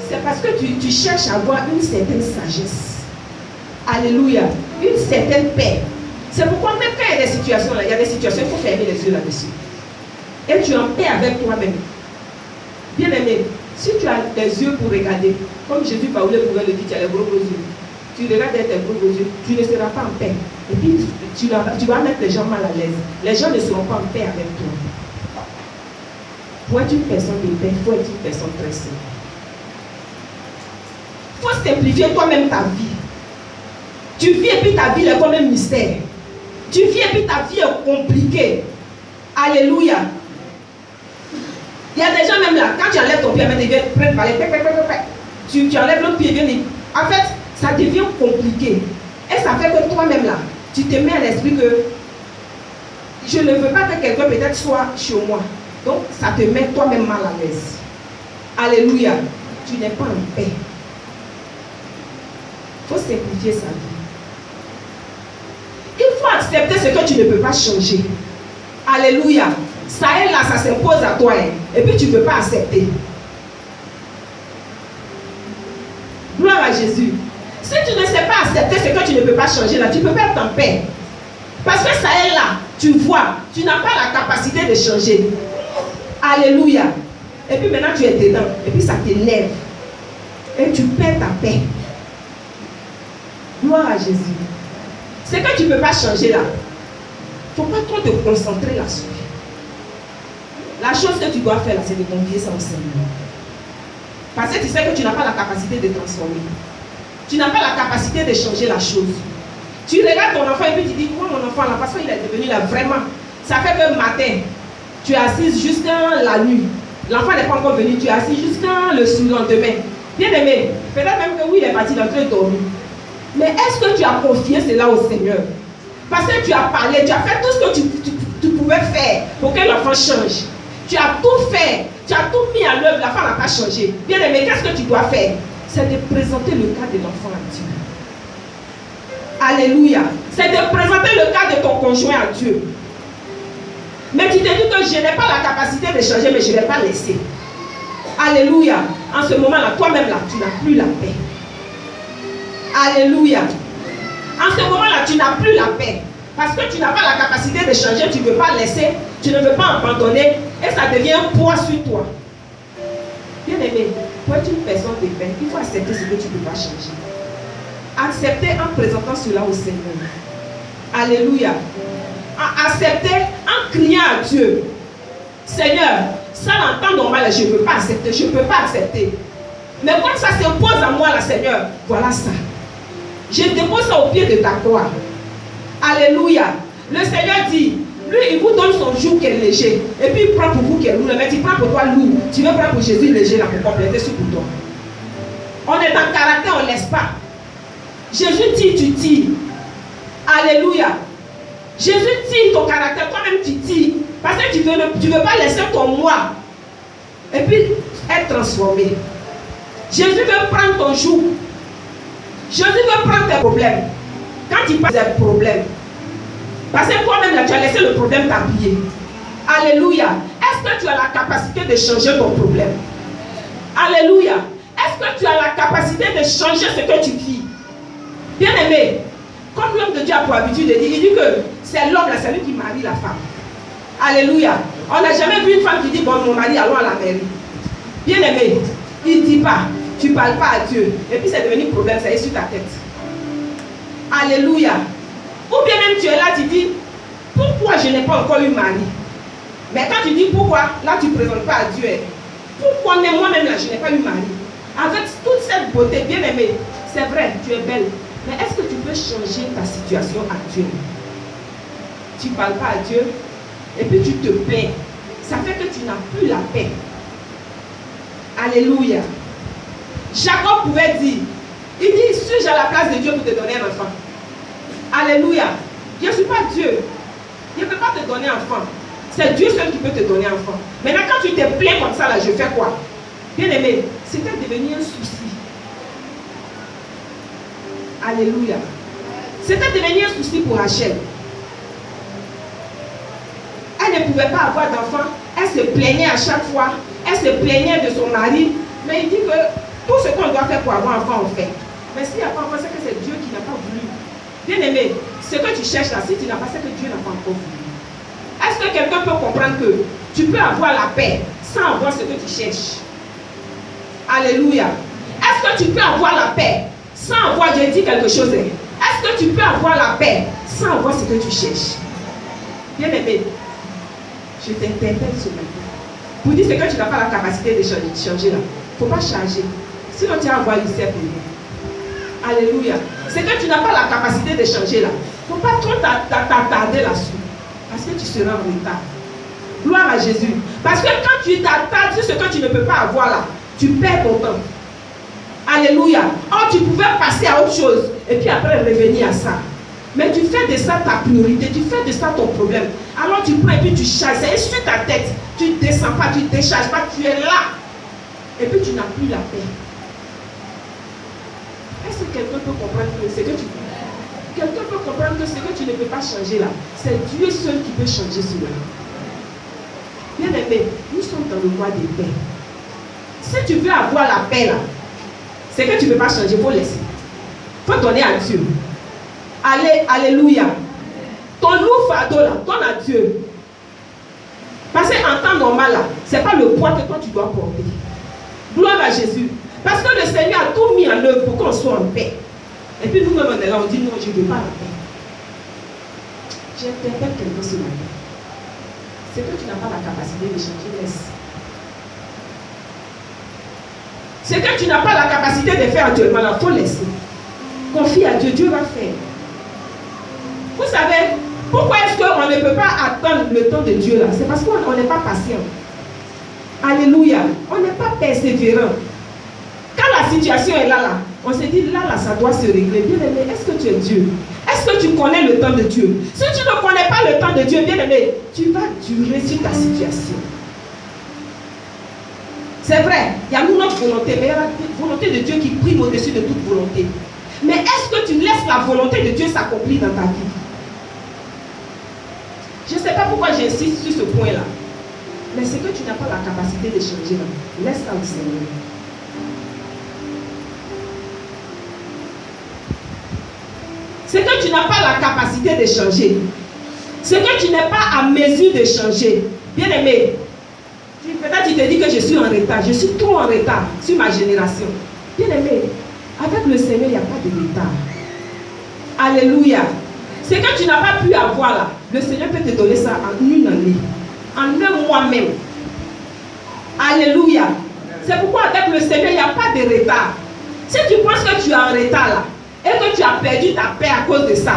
C'est parce que tu cherches à avoir une certaine sagesse. Alléluia. Une certaine paix. C'est pourquoi même quand il y a des situations là, il y a des situations, il faut fermer les yeux là-dessus. Et tu es en paix avec toi-même. Bien aimé, Si tu as des yeux pour regarder, comme Jésus pouvait le dire, tu as les gros yeux. Tu regardes tes gros yeux, tu ne seras pas en paix. Et puis tu vas mettre les gens mal à l'aise. Les gens ne seront pas en paix avec toi. Pour être une personne de paix, il faut être une personne très simple. Il faut simplifier toi-même ta vie. Tu vis et puis ta vie est comme un mystère. Tu vis et puis ta vie est compliquée. Alléluia. Il y a des gens même là, quand tu enlèves ton pied, ils viennent prendre par les tu enlèves l'autre pied, ils viennent. En fait, ça devient compliqué. Et ça fait que toi-même là, tu te mets à l'esprit que je ne veux pas que quelqu'un peut-être soit chez moi. Donc, ça te met toi-même mal à l'aise. Alléluia. Tu n'es pas en paix. Il faut simplifier sa vie. Il faut accepter ce que tu ne peux pas changer. Alléluia. Ça est là, ça s'impose à toi. Et puis tu ne peux pas accepter. Gloire à Jésus. Si tu ne sais pas accepter ce que tu ne peux pas changer là, tu ne peux pas être en paix. Parce que ça est là, tu vois, tu n'as pas la capacité de changer. Alléluia. Et puis maintenant tu es dedans. Et puis ça t'énerve. Et tu perds ta paix. Gloire à Jésus. Ce que tu ne peux pas changer là, il ne faut pas trop te concentrer là-dessus. La chose que tu dois faire là, c'est de confier ça au Seigneur. Parce que tu sais que tu n'as pas la capacité de transformer. Tu n'as pas la capacité de changer la chose. Tu regardes ton enfant et puis tu dis, moi mon enfant là, parce qu'il est devenu là vraiment. Ça fait que matin, tu es assise jusqu'à la nuit. L'enfant n'est pas encore venu, tu es assise jusqu'à le lendemain. Bien aimé, peut-être même que oui, il est parti dans le dormir. Mais est-ce que tu as confié cela au Seigneur? Parce que tu as parlé, tu as fait tout ce que tu pouvais faire pour que l'enfant change. Tu as tout fait, tu as tout mis à l'œuvre, l'enfant n'a pas changé. Bien aimé, qu'est-ce que tu dois faire? C'est de présenter le cas de l'enfant à Dieu. Alléluia. C'est de présenter le cas de ton conjoint à Dieu. Mais tu te dis que je n'ai pas la capacité de changer, mais je ne vais pas laisser. Alléluia. En ce moment-là, toi-même là, tu n'as plus la paix. Alléluia. En ce moment-là, tu n'as plus la paix. Parce que tu n'as pas la capacité de changer, tu ne veux pas laisser, tu ne veux pas abandonner, et ça devient un poids sur toi. Bien aimé, pour être une personne de paix, il faut accepter ce que tu ne peux pas changer. Accepter en présentant cela au Seigneur. Alléluia. Accepter en criant à Dieu. Seigneur, ça en temps normal, je ne peux pas accepter, je ne peux pas accepter. Mais comme ça s'impose à moi, là, Seigneur, voilà ça. Je dépose ça au pied de ta croix. Alléluia. Le Seigneur dit, lui, il vous donne son joug qui est léger. Et puis, il prend pour vous qui est lourd. Mais tu prends pour toi lourd. Tu veux prendre pour Jésus léger là pour compléter ce pour toi. On est dans le caractère, on ne laisse pas. Jésus tire, tu tires. Alléluia. Jésus tire ton caractère, toi-même tu tires. Parce que tu ne veux pas laisser ton moi. Et puis, être transformé. Jésus veut prendre ton joug. Jésus veut prendre tes problèmes. Quand il passe des problèmes, parce que toi-même là, tu as laissé le problème t'habiller. Alléluia. Est-ce que tu as la capacité de changer ton problème? Alléluia. Est-ce que tu as la capacité de changer ce que tu vis? Bien aimé, comme l'homme de Dieu a pour habitude de dire, il dit que c'est l'homme là, c'est lui qui marie la femme. Alléluia. On n'a jamais vu une femme qui dit, bon, mon mari, allons à la mairie. Bien aimé, il ne dit pas, tu ne parles pas à Dieu. Et puis c'est devenu problème, ça est sur ta tête. Alléluia. Ou bien même tu es là, tu dis, pourquoi je n'ai pas encore eu mari? Mais quand tu dis pourquoi, là tu ne présentes pas à Dieu. Pourquoi même moi-même là, je n'ai pas eu mari? Avec toute cette beauté, bien aimée, c'est vrai, tu es belle. Mais est-ce que tu peux changer ta situation actuelle? Tu ne parles pas à Dieu et puis tu te plains. Ça fait que tu n'as plus la paix. Alléluia. Jacob pouvait dire, il dit, suis-je à la place de Dieu pour te donner un enfant? Alléluia. Je ne suis pas Dieu. Je ne peux pas te donner un enfant. C'est Dieu seul qui peut te donner un enfant. Maintenant, quand tu te plains comme ça, là, je fais quoi? Bien aimé, c'était devenu un souci. Alléluia. C'était devenu un souci pour Rachel. Elle ne pouvait pas avoir d'enfant. Elle se plaignait à chaque fois. Elle se plaignait de son mari. Mais il dit que tout ce qu'on doit faire pour avoir un enfant, on fait. Mais s'il n'y a pas d'enfant, c'est que c'est Dieu qui n'a pas voulu. Bien aimé, ce que tu cherches là, si tu n'as pas, c'est que Dieu n'a pas encore voulu. Est-ce que quelqu'un peut comprendre que tu peux avoir la paix sans avoir ce que tu cherches? Alléluia. Est-ce que tu peux avoir la paix sans avoir, j'ai dit quelque chose. Est-ce que tu peux avoir la paix sans avoir ce que tu cherches? Bien aimé, je t'interpelle ce matin. Pour dire ce que tu n'as pas la capacité de changer là. Il ne faut pas changer. Sinon tu vas avoir une certaine. Alléluia. C'est que tu n'as pas la capacité de changer là. Il ne faut pas trop t'attarder là-dessus. Parce que tu seras en retard. Gloire à Jésus. Parce que quand tu t'attardes sur ce que tu ne peux pas avoir là, tu perds ton temps. Alléluia. Or, tu pouvais passer à autre chose et puis après revenir à ça. Mais tu fais de ça ta priorité, tu fais de ça ton problème. Alors tu prends et puis tu charges. C'est sur ta tête. Tu ne descends pas, tu ne décharges pas, tu es là. Et puis tu n'as plus la paix. Est-ce que quelqu'un peut comprendre que ce que tu peux? Quelqu'un peut comprendre que ce que tu ne peux pas changer là, c'est Dieu seul qui peut changer cela. Bien aimé, nous sommes dans le mois des paix. Si tu veux avoir la paix là, c'est que tu ne peux pas changer, il faut laisser. Il faut donner à Dieu. Allez, alléluia. Ton lourd fardeau là, donne à Dieu. Parce qu'en temps normal là, ce n'est pas le poids que toi tu dois porter. Gloire à Jésus. Parce que le Seigneur a tout mis en œuvre pour qu'on soit en paix. Et puis nous-mêmes on est là, on dit non, je ne veux pas la paix. J'interpelle quelqu'un ce matin. C'est que tu n'as pas la capacité de changer, laisse. C'est que tu n'as pas la capacité de faire actuellement, il faut laisser. Confie à Dieu, Dieu va faire. Vous savez, pourquoi est-ce qu'on ne peut pas attendre le temps de Dieu là? C'est parce qu'on n'est pas patient. Alléluia. On n'est pas persévérant. Quand la situation est là, on se dit là, ça doit se régler. Bien aimé, est-ce que tu es Dieu? Est-ce que tu connais le temps de Dieu? Si tu ne connais pas le temps de Dieu, bien aimé, tu vas durer sur ta situation. C'est vrai, il y a nous notre volonté, mais il y a la volonté de Dieu qui prime au-dessus de toute volonté. Mais est-ce que tu laisses la volonté de Dieu s'accomplir dans ta vie? Je ne sais pas pourquoi j'insiste sur ce point-là. Mais c'est que tu n'as pas la capacité de changer là. Laisse ça au Seigneur. C'est que tu n'as pas la capacité de changer. C'est que tu n'es pas à mesure de changer. Bien aimé, peut-être tu te dis que je suis en retard. Je suis trop en retard sur ma génération. Bien aimé, avec le Seigneur, il n'y a pas de retard. Alléluia. C'est que tu n'as pas pu avoir là. Le Seigneur peut te donner ça en une année. En un mois même. Alléluia. C'est pourquoi avec le Seigneur, il n'y a pas de retard. Si tu penses que tu es en retard là, et que tu as perdu ta paix à cause de ça,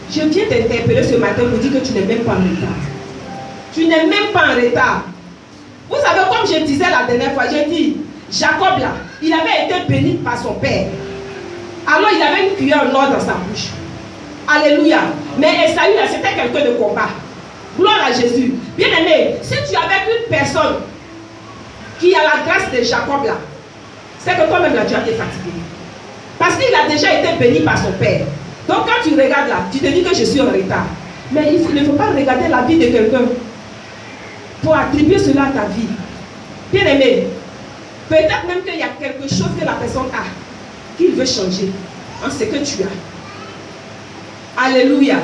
je viens t'interpeller ce matin pour dire que tu n'es même pas en retard. Tu n'es même pas en retard. Vous savez, comme je disais la dernière fois, j'ai dit, Jacob là, il avait été béni par son père. Alors il avait une cuillère en or dans sa bouche. Alléluia. Mais Esaü là, c'était quelqu'un de combat. Gloire à Jésus. Bien aimé, si tu es avec une personne qui a la grâce de Jacob là, c'est que toi-même là, tu as été fatigué. Parce qu'il a déjà été béni par son père. Donc quand tu regardes là, tu te dis que je suis en retard. Mais il ne faut pas regarder la vie de quelqu'un pour attribuer cela à ta vie. Bien aimé, peut-être même qu'il y a quelque chose que la personne a, qu'il veut changer en ce que tu as. Alléluia.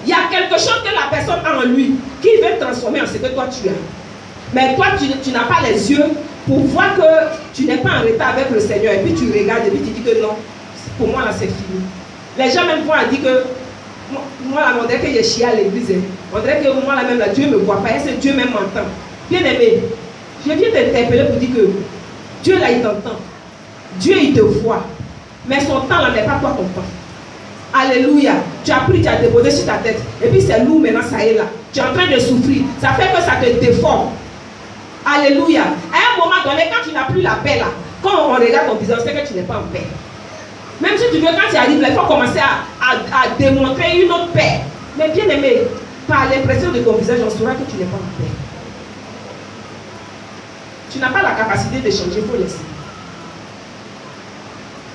Il y a quelque chose que la personne a en lui, qu'il veut transformer en ce que toi tu as. Mais toi, tu n'as pas les yeux pour voir que tu n'es pas en retard avec le Seigneur. Et puis tu regardes et puis tu dis que non, pour moi là c'est fini. Les gens même vont dire que moi là, on dirait que j'ai chié à l'église. On dirait que moi là même là, Dieu ne me voit pas. Est-ce que Dieu même m'entend? Bien aimé, je viens t'interpeller pour dire que Dieu là il t'entend. Dieu il te voit. Mais son temps là n'est pas toi ton temps. Alléluia. Tu as pris, tu as déposé sur ta tête. Et puis c'est lourd maintenant, ça est là. Tu es en train de souffrir. Ça fait que ça te déforme. Alléluia. À un moment donné, quand tu n'as plus la paix là, quand on regarde ton visage, c'est que tu n'es pas en paix. Même si tu veux, quand tu arrives là, il faut commencer à démontrer une autre paix. Mais bien aimé, par l'impression de ton visage, on saura que tu n'es pas en paix. Tu n'as pas la capacité de changer, il faut laisser.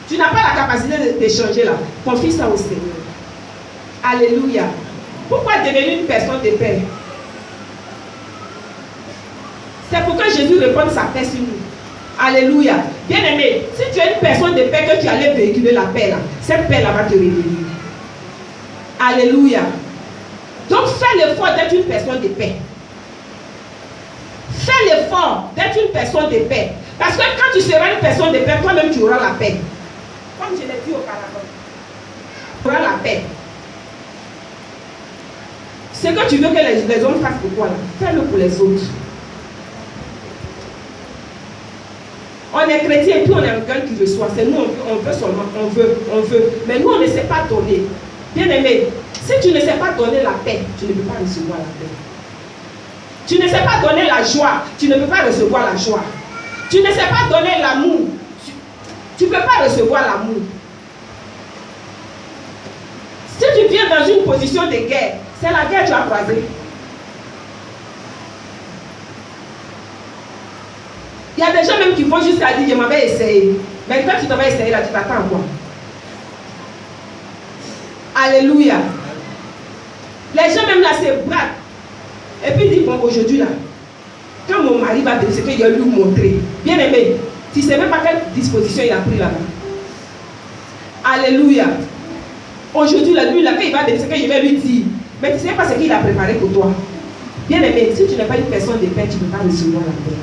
Tu n'as pas la capacité de changer là. Confie ça au Seigneur. Alléluia. Pourquoi devenir une personne de paix? C'est pour que Jésus réponde sa paix sur nous. Alléluia. Bien aimé, si tu es une personne de paix que tu allais véhiculer la paix là, cette paix là va te revenir. Alléluia. Donc fais l'effort d'être une personne de paix. Fais l'effort d'être une personne de paix. Parce que quand tu seras une personne de paix, toi-même tu auras la paix. Comme je l'ai dit auparavant. Tu auras la paix. Ce que tu veux que les hommes fassent pour toi, fais-le pour les autres. On est chrétien et puis on est un gars qui reçoit. C'est nous, on veut seulement, on veut. Mais nous, on ne sait pas donner. Bien aimé, si tu ne sais pas donner la paix, tu ne peux pas recevoir la paix. Tu ne sais pas donner la joie, tu ne peux pas recevoir la joie. Tu ne sais pas donner l'amour, tu ne peux pas recevoir l'amour. Si tu viens dans une position de guerre, c'est la guerre que tu as croisée. Il y a des gens même qui vont jusqu'à dire, je m'avais essayé. Mais quand tu t'avais essayé là, tu t'attends à quoi? Alléluia. Les gens même là se braquent. Et puis ils disent, bon, aujourd'hui là, quand mon mari va venir, c'est qu'il a lui montrer. Bien aimé, tu ne sais même pas quelle disposition il a pris là-bas. Alléluia. Aujourd'hui là, lui là, quand il va venir, c'est que je vais lui dire. Mais tu ne sais pas ce qu'il a préparé pour toi. Bien aimé, si tu n'es pas une personne de paix, tu ne peux pas recevoir la paix.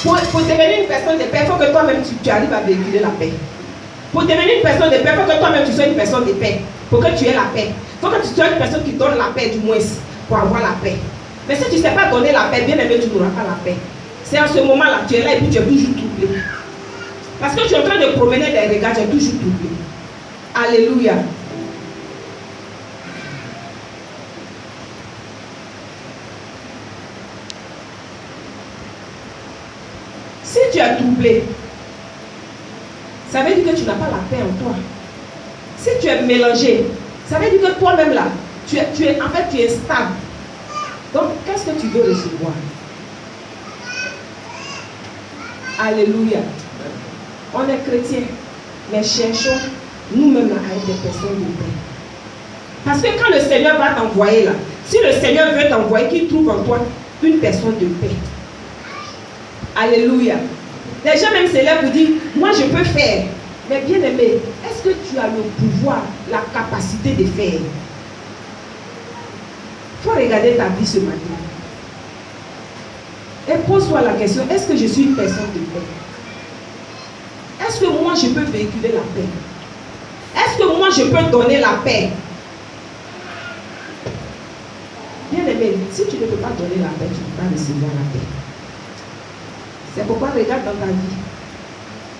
Pour devenir une personne de paix, il faut que toi-même tu arrives à véhiculer la paix. Pour devenir une personne de paix, il faut que toi-même tu sois une personne de paix. Pour que tu aies la paix. Il faut que tu sois une personne qui donne la paix du moins pour avoir la paix. Mais si tu ne sais pas donner la paix, bien aimé, tu n'auras pas la paix. C'est en ce moment-là, tu es là et puis tu es toujours troublé. Parce que tu es en train de promener des regards, tu es toujours troublé. Alléluia. Si tu es troublé, ça veut dire que tu n'as pas la paix en toi. Si tu es mélangé, ça veut dire que toi-même là, tu es stable. Donc, qu'est-ce que tu veux recevoir? Alléluia. On est chrétiens, mais cherchons nous-mêmes à être des personnes de paix. Parce que quand le Seigneur va t'envoyer là, si le Seigneur veut t'envoyer, qu'il trouve en toi une personne de paix. Alléluia. Les gens même se lèvent pour dire, moi je peux faire. Mais bien aimé, est-ce que tu as le pouvoir, la capacité de faire? Il faut regarder ta vie ce matin. Et pose-toi la question, est-ce que je suis une personne de paix? Est-ce que moi je peux véhiculer la paix? Est-ce que moi je peux donner la paix? Bien aimé, si tu ne peux pas donner la paix, tu ne peux pas recevoir la paix. C'est pourquoi regarde dans ta vie.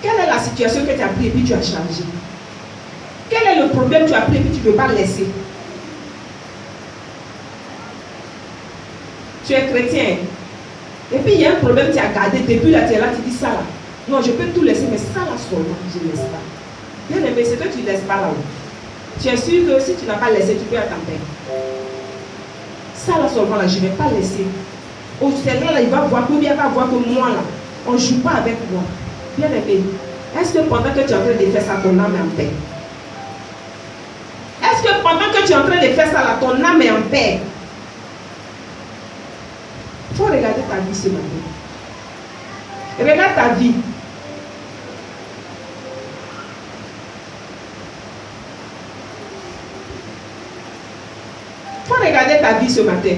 Quelle est la situation que tu as pris et puis tu as changé? Quel est le problème que tu as pris et puis tu ne peux pas laisser? Tu es chrétien. Et puis il y a un problème que tu as gardé. Depuis là, tu es là, tu dis ça là. Non, je peux tout laisser, mais ça là seulement, je ne laisse pas. Bien aimé, c'est que tu ne laisses pas là-haut. Tu es sûr que si tu n'as pas laissé, tu peux être en paix. Ça là seulement, là, je ne vais pas laisser. Au Seigneur, là, il va voir, ou bien il va voir que moi là, on ne joue pas avec moi. Bien aimé, est-ce que pendant que tu es en train de faire ça, ton âme est en paix? Est-ce que pendant que tu es en train de faire ça, là, ton âme est en paix? Il faut regarder ta vie ce matin. Regarde ta vie. Il faut regarder ta vie ce matin.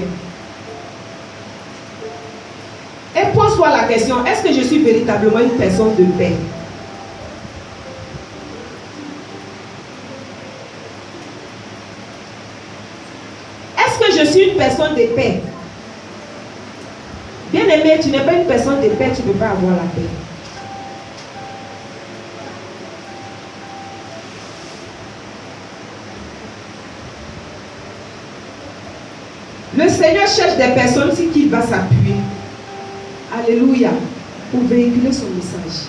Et pose-toi la question, est-ce que je suis véritablement une personne de paix? Est-ce que je suis une personne de paix? Bien aimé, tu n'es pas une personne de paix, tu ne peux pas avoir la paix. Le Seigneur cherche des personnes sur qui il va s'appuyer. Alléluia. Pour véhiculer son message.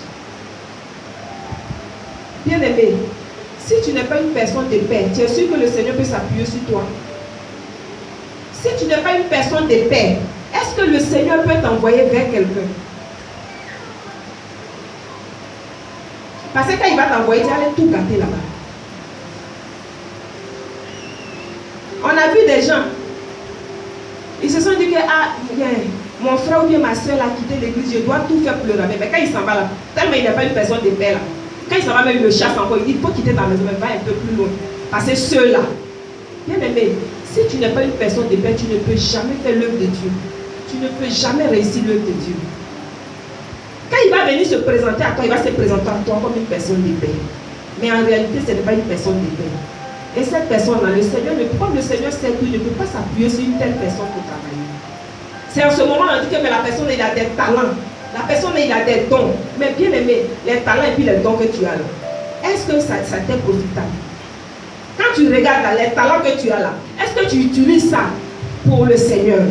Bien aimé, si tu n'es pas une personne de paix, tu es sûr que le Seigneur peut s'appuyer sur toi. Si tu n'es pas une personne de paix, est-ce que le Seigneur peut t'envoyer vers quelqu'un? Parce que quand il va t'envoyer, tu vas aller tout gâter là-bas. On a vu des gens, ils se sont dit que mon frère ou bien ma soeur a quitté l'église, je dois tout faire pour le ramener. Mais quand il s'en va là, tellement il n'est pas une personne de paix là, quand il s'en va même il le chasse encore, il dit il faut quitter ta maison, mais va un peu plus loin. Parce que ceux-là, bien aimé, Si tu n'es pas une personne de paix, tu ne peux jamais faire l'œuvre de Dieu. Tu ne peux jamais réussir l'œuvre de Dieu. Quand il va venir se présenter à toi, il va se présenter à toi comme une personne de paix. Mais en réalité, ce n'est pas une personne de paix. Et cette personne-là, le Seigneur, comme le Seigneur sait qu'il ne peut pas s'appuyer sur une telle personne pour travailler. C'est en ce moment on dit que mais la personne, il a des talents. La personne, il a des dons. Mais bien aimé, les talents et puis les dons que tu as là, est-ce que ça t'est profitable? Quand tu regardes là, les talents que tu as là, est-ce que tu utilises ça pour le Seigneur?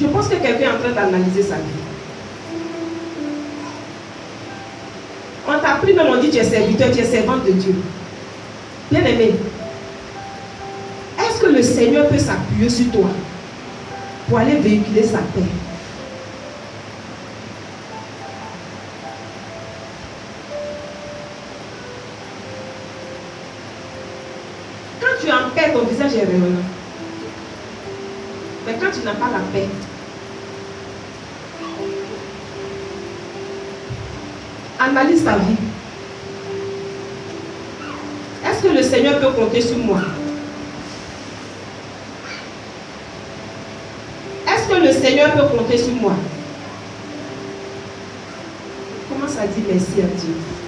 Je pense que quelqu'un est en train d'analyser sa vie. On t'a pris même, on dit tu es serviteur, tu es servante de Dieu. Bien aimé, est-ce que le Seigneur peut s'appuyer sur toi pour aller véhiculer sa paix? Quand tu es en paix, ton visage est rayonnant. Mais quand tu n'as pas la paix, analyse ta vie. Est-ce que le Seigneur peut compter sur moi? Est-ce que le Seigneur peut compter sur moi? Commence à dire merci à Dieu.